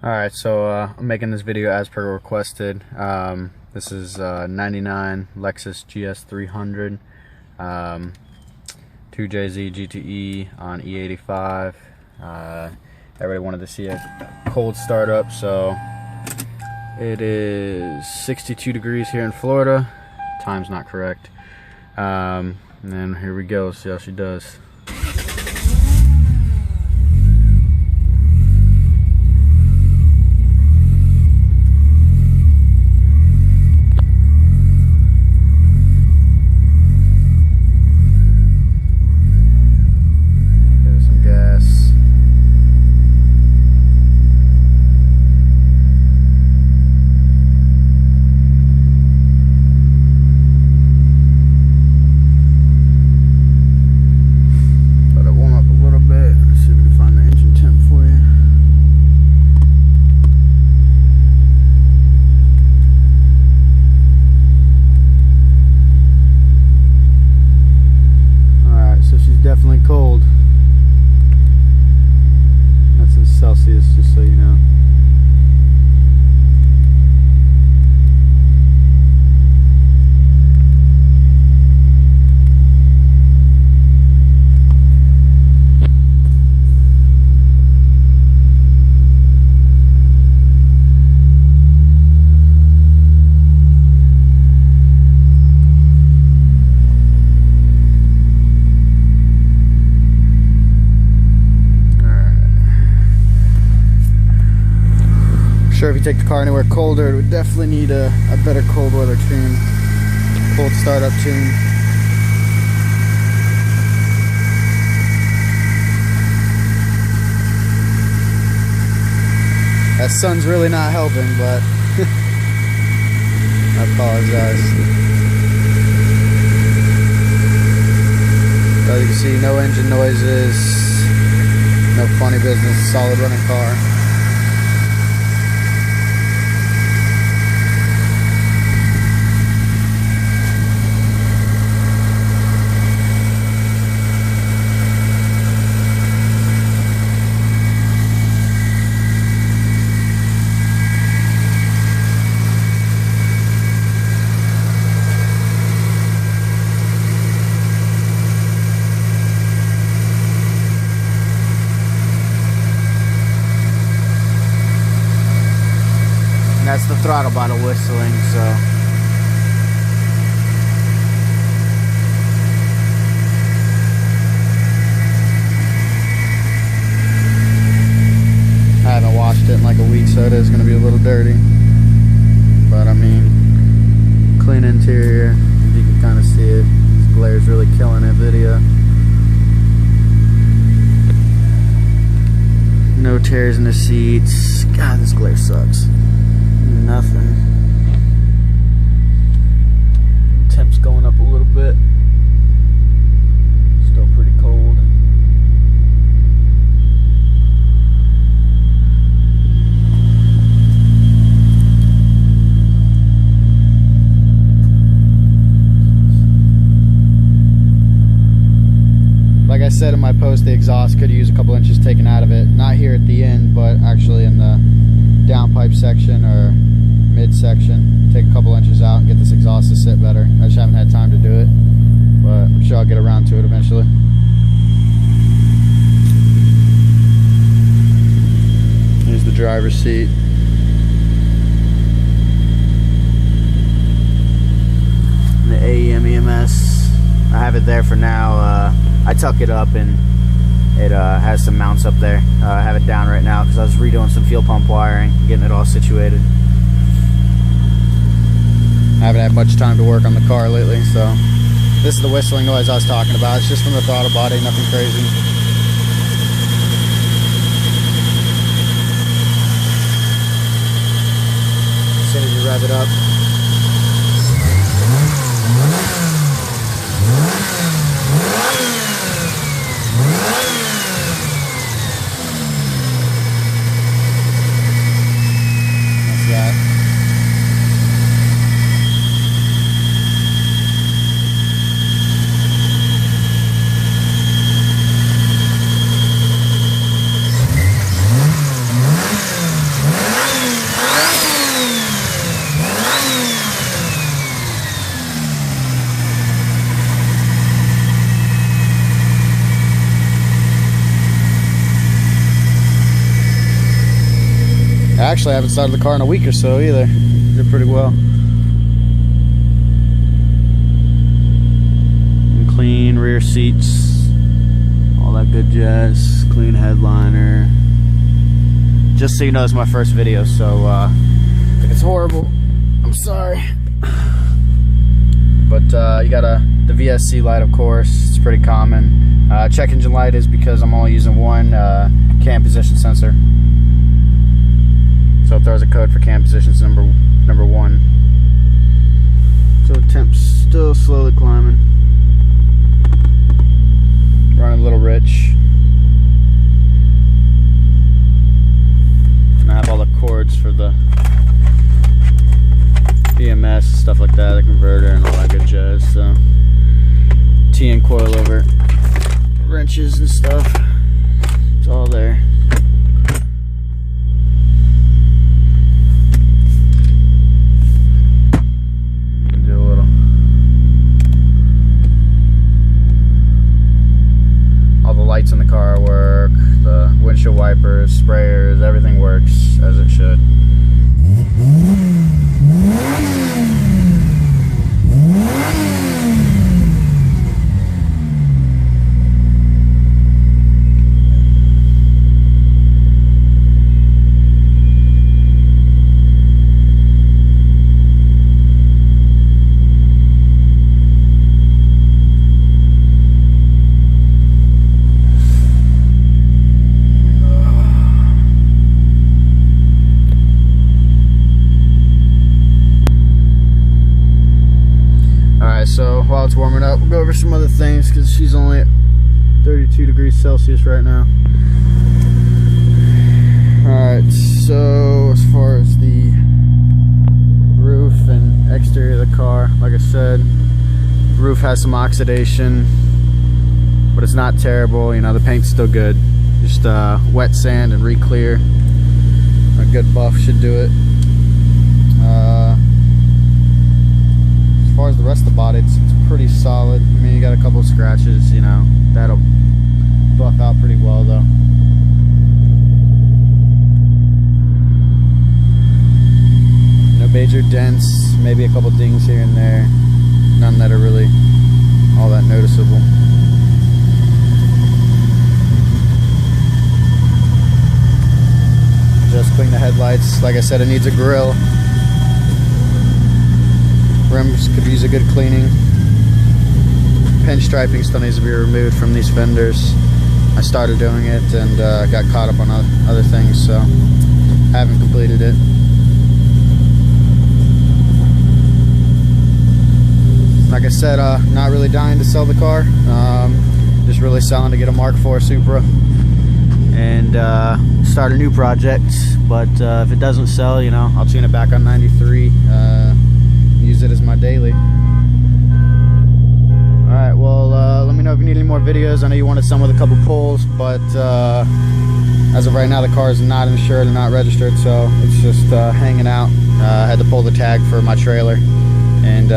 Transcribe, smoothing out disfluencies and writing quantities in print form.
Alright, so I'm making this video as per requested. This is 99 Lexus GS300 2JZ GTE on E85. Everybody wanted to see a cold startup, so it is 62 degrees here in Florida. Time's not correct. And then here we go, see how she does. Definitely cold. That's in Celsius, just so you know. Sure, if you take the car anywhere colder, it would definitely need a better cold weather tune, cold startup tune. That sun's really not helping, but I apologize. So you can see no engine noises, no funny business, solid running car. That's the throttle bottle whistling, so. I haven't washed it in like a week, so it is going to be a little dirty. But I mean, clean interior, you can kind of see it. This glare's really killing that video. No tears in the seats. God, this glare sucks. Nothing. Temp's going up a little bit. Still pretty cold. Like I said in my post, the exhaust could use a couple inches taken out of it. Not here at the end, but actually in the downpipe section or mid-section. Take a couple inches out and get this exhaust to sit better. I just haven't had time to do it, but I'm sure I'll get around to it eventually. Here's the driver's seat. And the AEM EMS. I have it there for now. I tuck it up and it has some mounts up there. I have it down right now because I was redoing some fuel pump wiring, getting it all situated. I haven't had much time to work on the car lately, so this is the whistling noise I was talking about. It's just from the throttle body, nothing crazy. As soon as you rev it up. That's that. Actually, I haven't started the car in a week or so either. Did pretty well. And clean rear seats, all that good jazz. Clean headliner. Just so you know, it's my first video, so if it's horrible, I'm sorry. But you got the VSC light, of course. It's pretty common. Check engine light is because I'm only using one cam position sensor. So it throws a code for cam positions number 1. So the temp's still slowly climbing. Running a little rich. And I have all the cords for the EMS and stuff like that, the converter and all that good jazz. So TN coilover wrenches and stuff, it's all there. Do a little. All the lights in the car work, the windshield wipers, sprayers, everything works as it should. So while it's warming up, we'll go over some other things because she's only at 32 degrees Celsius right now. Alright, so as far as the roof and exterior of the car, like I said, the roof has some oxidation, but it's not terrible. You know, the paint's still good. Just wet sand and re-clear. A good buff should do it. As far as the rest of the body, it's pretty solid. I mean, you got a couple of scratches, you know, that'll buff out pretty well though. No major dents, maybe a couple dings here and there. None that are really all that noticeable. Just clean the headlights. Like I said, it needs a grill. Rims could use a good cleaning. Pinstriping still needs to be removed from these fenders. I started doing it and got caught up on other things, so I haven't completed it. Like I said, not really dying to sell the car. Just really selling to get a Mark IV Supra and start a new project. But if it doesn't sell, you know, I'll tune it back on 93. Use it as my daily. Alright, well, let me know if you need any more videos. I know you wanted some with a couple pulls, but as of right now, the car is not insured and not registered, so it's just hanging out. I had to pull the tag for my trailer, and